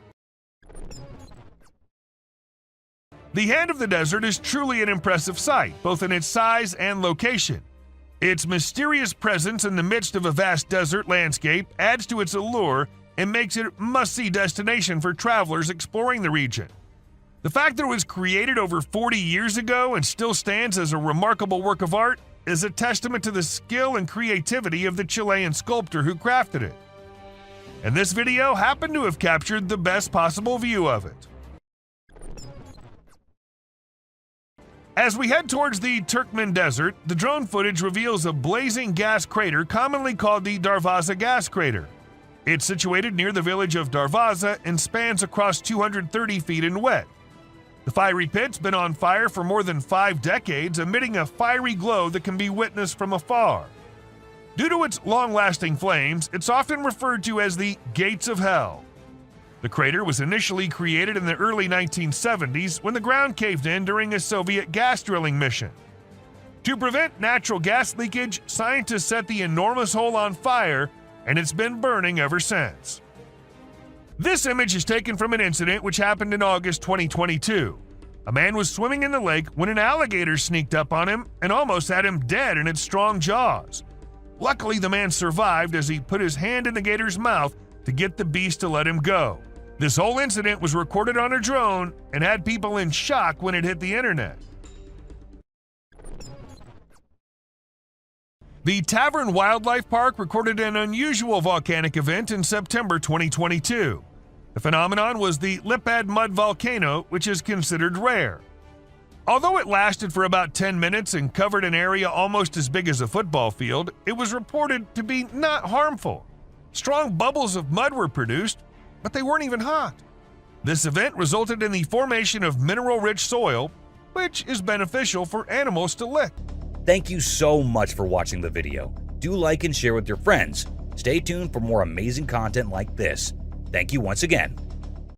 [SPEAKER 4] The Hand of the Desert is truly an impressive sight, both in its size and location. Its mysterious presence in the midst of a vast desert landscape adds to its allure and makes it a must-see destination for travelers exploring the region. The fact that it was created over 40 years ago and still stands as a remarkable work of art is a testament to the skill and creativity of the Chilean sculptor who crafted it. And this video happened to have captured the best possible view of it. As we head towards the Turkmen Desert, the drone footage reveals a blazing gas crater commonly called the Darvaza gas crater. It's situated near the village of Darvaza and spans across 230 feet in width. The fiery pit's been on fire for more than 5 decades, emitting a fiery glow that can be witnessed from afar. Due to its long-lasting flames, it's often referred to as the Gates of Hell. The crater was initially created in the early 1970s when the ground caved in during a Soviet gas drilling mission. To prevent natural gas leakage, scientists set the enormous hole on fire, and it's been burning ever since. This image is taken from an incident which happened in August 2022. A man was swimming in the lake when an alligator sneaked up on him and almost had him dead in its strong jaws. Luckily, the man survived as he put his hand in the gator's mouth to get the beast to let him go. This whole incident was recorded on a drone and had people in shock when it hit the internet. The Tavern Wildlife Park recorded an unusual volcanic event in September 2022. The phenomenon was the Lipad Mud Volcano, which is considered rare. Although it lasted for about 10 minutes and covered an area almost as big as a football field, it was reported to be not harmful. Strong bubbles of mud were produced, but they weren't even hot. This event resulted in the formation of mineral-rich soil, which is beneficial for animals to lick.
[SPEAKER 3] Thank you so much for watching the video. Do like and share with your friends. Stay tuned for more amazing content like this. Thank you once again.